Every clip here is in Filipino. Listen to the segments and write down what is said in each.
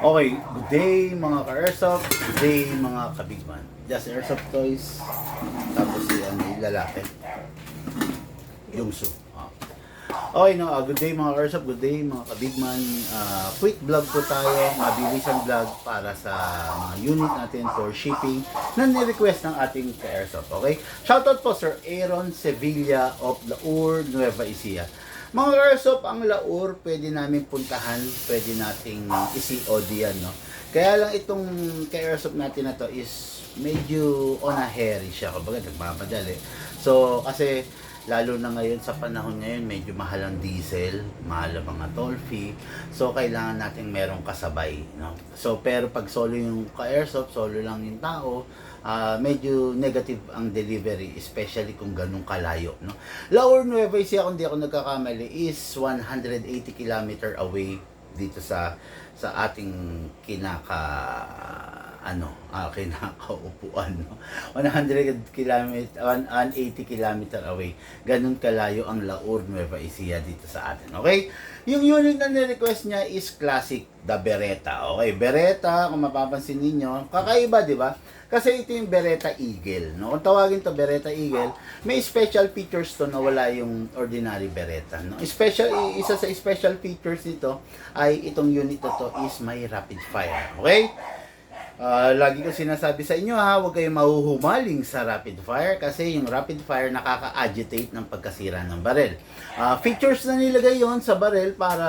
Okay, good day mga ka-airsoft, good day mga kabigman. Just airsoft toys, tapos si yung lalaki, Yungsu. Okay, no, good day mga ka-airsoft, good day mga kabigman. Quick vlog po tayo, mabilisang vlog para sa mga unit natin for shipping na ni-request ng ating ka-airsoft. Okay, shoutout po Sir Aaron Sevilla of Laur, Nueva Ecija. Mga airsoft, ang Laur, pwede namin puntahan, pwede nating isi-OD yan, no? Kaya lang itong ka-airsoft natin na to is medyo on a hairy siya, kumbaga nagmamadali. So, kasi lalo na ngayon sa panahon ngayon, medyo mahal ang diesel, mahal ang mga toll fee. So, kailangan nating merong kasabay, no? So, pero pag solo yung ka-airsoft, solo lang yung tao, medyo negative ang delivery, especially kung ganun kalayo, no? Laur Nueva Ecija, kung di ako nagkakamali, is 180 km away dito sa ating kinakaupuan, no? 180 km away. Ganun kalayo ang Laur Nueva Ecija dito sa atin. Okay? Yung unit na ni-request niya is classic, the Beretta. Okay, Beretta, kung mapapansin ninyo, kakaiba, di ba? Kasi ito yung Beretta Eagle, no? Kung tawagin to Beretta Eagle, may special features to na wala yung ordinary Beretta, no? Isa sa special features nito ay itong unit na to is may rapid fire. Okay? Lagi ko sinasabi sa inyo, huwag kayong mahuhumaling sa rapid fire kasi yung rapid fire nakaka-agitate ng pagkasira ng barel. Features na nilagay yon sa barel para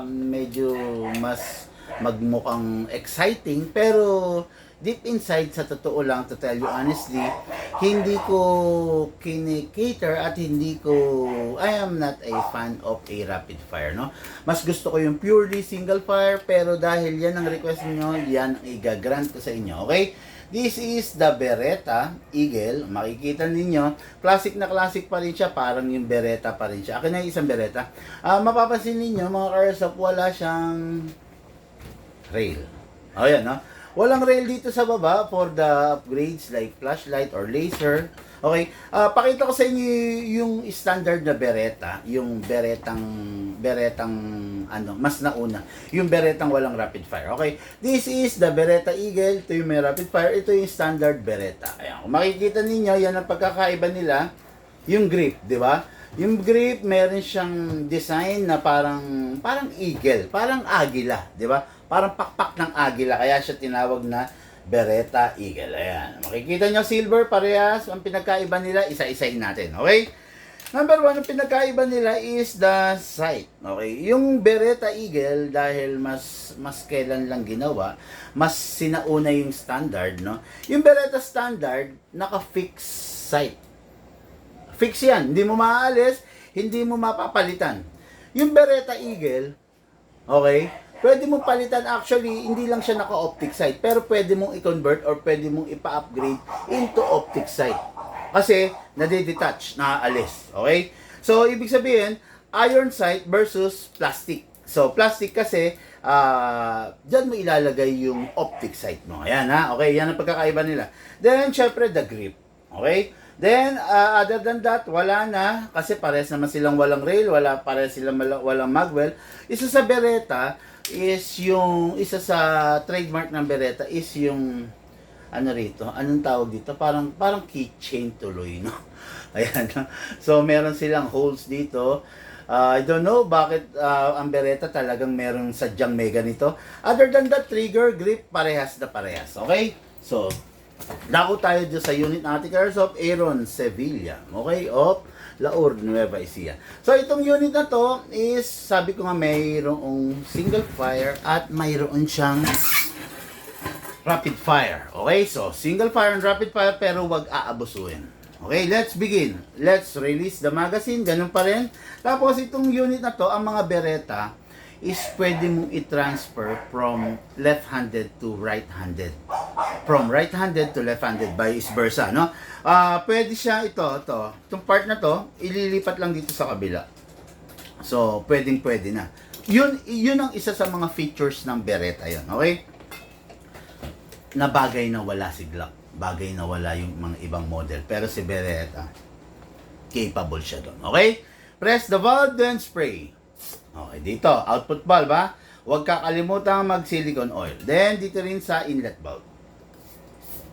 medyo mas magmukhang exciting, pero deep inside, sa totoo lang, to tell you honestly, hindi ko kinikater at I am not a fan of a rapid fire, no? Mas gusto ko yung purely single fire, pero dahil yan ang request niyo, yan ang i-grant ko sa inyo, okay? This is the Beretta Eagle. Makikita ninyo, classic na classic pa rin siya, parang yung Beretta pa rin siya. Akin na yung isang Beretta. Mapapansin ninyo, mga ka-airsoft, wala siyang rail. O yan, no? Walang rail dito sa baba for the upgrades like flashlight or laser. Okay, pakita ko sa inyo yung standard na Beretta, yung Berettang mas nauna, yung Berettang walang rapid fire. Okay, this is the Beretta Eagle, ito yung may rapid fire, ito yung standard Beretta. Ayan, kung makikita ninyo, yan ang pagkakaiba nila, yung grip, di ba? Yung grip, meron siyang design na parang eagle, parang agila, di ba? Parang pakpak ng agila, kaya siya tinawag na Beretta Eagle. Ayan. Makikita nyo, silver, parehas. Ang pinagkaiba nila, isa-isahin natin. Okay? Number 1, ang pinagkaiba nila is the sight. Okay? Yung Beretta Eagle, dahil mas kailan lang ginawa, mas sinauna yung standard, no? Yung Beretta Standard, naka-fix sight. Fix yan. Hindi mo maaalis, hindi mo mapapalitan. Yung Beretta Eagle, okay, pwede mong palitan, actually, hindi lang siya naka-optic sight, pero pwede mong i-convert or pwede mong ipa-upgrade into optic sight. Kasi, nade-detach, naaalis. Okay? So, ibig sabihin, iron sight versus plastic. So, plastic kasi, dyan mo ilalagay yung optic sight mo. Ayan, ha? Okay, yan ang pagkakaiba nila. Then, syempre, the grip. Okay? Then, other than that, wala na. Kasi pares naman silang walang rail, pares silang walang magwell. Isa sa Beretta is yung, isa sa trademark ng Beretta is yung, anong tawag dito? Parang keychain tuloy, no? Ayan. So, meron silang holes dito. I don't know bakit ang Beretta talagang meron sadyang mega nito. Other than that, trigger, grip, parehas na parehas. Okay? So, dako tayo dyan sa unit natin, airsoft, Aaron Sevilla, okay, of Laur Nueva Ecija. So, itong unit na to is, sabi ko nga, mayroong single fire at mayroon siyang rapid fire. Okay, so, single fire and rapid fire, pero wag aabusuhin. Okay, let's begin. Let's release the magazine, ganun pa rin. Tapos, itong unit na to, ang mga Beretta, is pwede mong i-transfer from left-handed to right-handed. From right-handed to left-handed, vice versa, no? Pwede siya, itong part na to, ililipat lang dito sa kabila. So, pwede na. Yun ang isa sa mga features ng Beretta yun, okay? Na bagay na wala si Glock. Bagay na wala yung mga ibang model. Pero si Beretta, capable siya doon, okay? Press the valve, then spray. Okay, dito, output valve, ha? huwag kakalimutan mag-silicone oil. Then, dito rin sa inlet valve.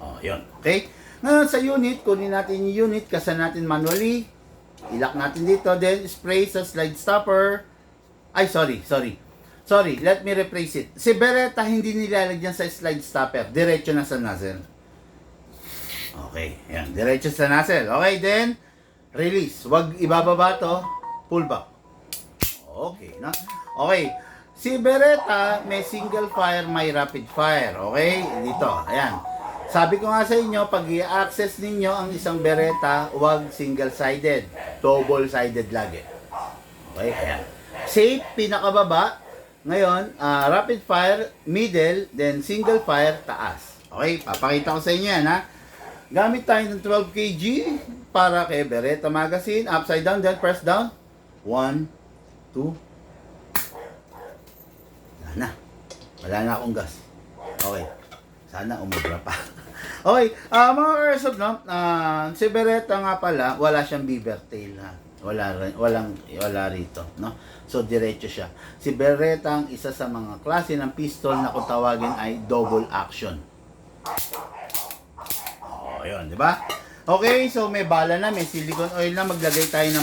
Oh, yun. Okay? Ngayon, sa unit, kunin natin yung unit, kasan natin manually. Ilock natin dito. Then, spray sa slide stopper. Ay, sorry. Let me rephrase it. Si Beretta, hindi nilalagyan sa slide stopper. Diretso na sa nozzle. Okay. Yan. Diretso sa nozzle. Okay, then, release. Huwag ibababa to. Pull back. Okay, no? Okay. Si Beretta, may single fire, may rapid fire. Okay? Dito. Ayan. Sabi ko nga sa inyo, pag i-access ninyo ang isang Beretta, huwag single-sided. Double-sided lagi. Okay? Ayan. Safe, pinakababa. Ngayon, rapid fire, middle, then single fire, taas. Okay? Papakita ko sa inyo yan, ha? Gamit tayo ng 12 kg para kay Beretta magazine. Upside down, then press down. 1, 2. Wala na akong gas. Okay. Sana umubra pa. Okay. Mga airsoft, no? Si Beretta nga pala, wala siyang beaver tail, ha? Wala rito, no? So, diretso siya. Si Beretta ang isa sa mga klase ng pistol na kung tawagin ay double action. Oh, yun, di ba? Okay, so may bala na, may silicone oil na, maglagay tayo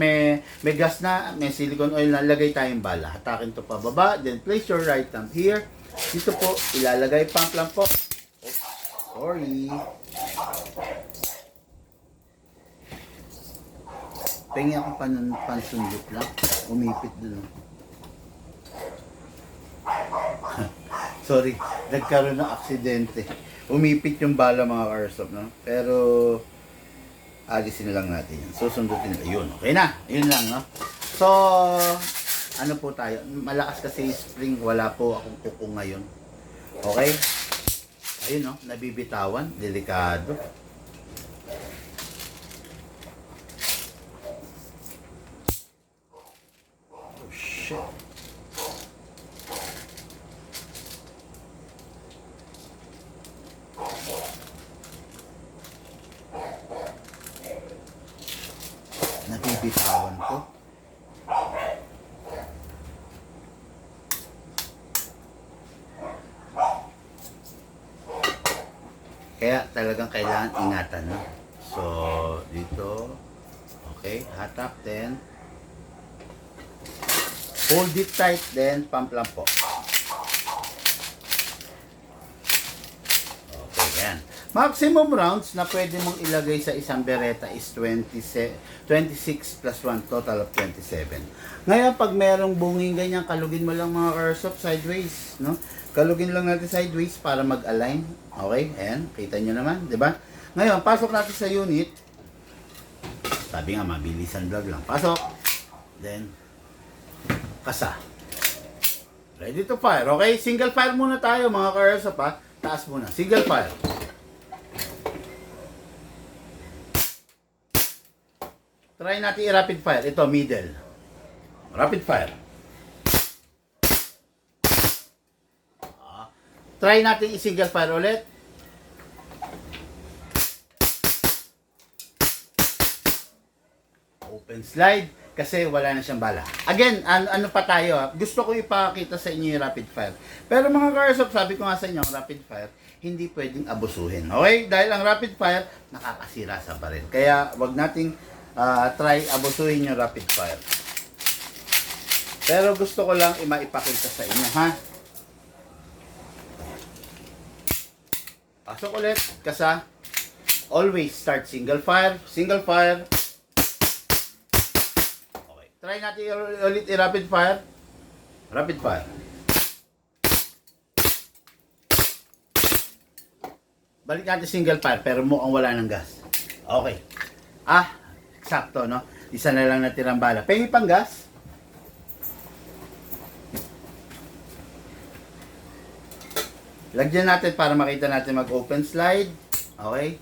may gas na, may silicone oil na, lagay tayong bala. Hatakin to pababa, then place your right thumb here. Dito po, ilalagay, pump lang po. Oh, sorry. Pengi akong pansundot lang. Umipit dun. Sorry, nagkaroon ng aksidente. Umipit yung bala mga airsoft, no? Pero alisin na lang natin yan. Susundutin na. Yun, okay na. Yun lang, no? So, ano po tayo? Malakas kasi spring. Wala po akong kuko ngayon. Okay? Ayun, no? Nabibitawan. Delikado. Oh, shit. Nabibitawan ko. Kaya talagang kailangan ingatan, no? So, dito. Okay, hatak, then hold it tight, then pump lang po. Okay, yan. Maximum rounds na pwede mong ilagay sa isang Beretta is 26 plus 1, total of 27. Ngayon, pag merong bunging ganyan, kalugin mo lang mga airsoft sideways, no? Kalugin lang natin sideways para mag-align. Okay, ayan, kita nyo naman, di ba? Ngayon, pasok natin sa unit. Sabi nga, mabilisan vlog lang. Pasok. Then, kasa. Ready to fire, okay? Single fire muna tayo mga airsoft, ha? Taas muna, single fire. Try natin i-rapid fire. Ito, middle. Rapid fire. Try natin i-single fire ulit. Open slide. Kasi wala na siyang bala. Again, ano pa tayo, ha? Gusto ko ipakita sa inyo yung rapid fire. Pero mga airsoft, sabi ko nga sa inyo, rapid fire, hindi pwedeng abusuhin. Okay? Dahil ang rapid fire, nakakasira sa baril. Kaya, wag nating try abusuhin yung rapid fire. Pero gusto ko lang maipakita sa inyo, ha? Pasok ulit, kasa. Always start single fire. Okay. Try natin ulit i-rapid fire. Rapid fire. Balik natin single fire, pero mukhang wala ng gas. Okay. Sakto, no? Isa na lang natirang bala. Pengi pang gas. Lagyan natin para makita natin mag-open slide. Okay?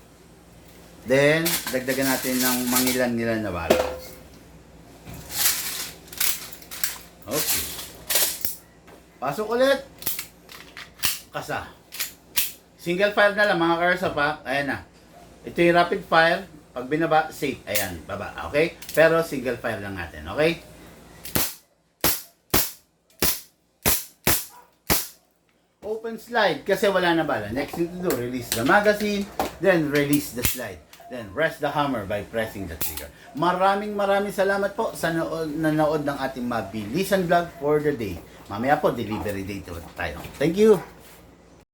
Then, dagdagan natin ng mangilan-ngilan na bala. Okay. Pasok ulit. Kasa. Single fire na lang mga airsoft, ha? Ayan na. Ito yung rapid fire. Pag binaba, safe. Ayan, baba. Okay? Pero single fire lang natin. Okay? open slide kasi wala na bala. Next thing to do, release the magazine, then release the slide. Then rest the hammer by pressing the trigger. Maraming salamat po sa nanood ng ating mabilisan vlog for the day. Mamaya po, delivery date tayo. Thank you!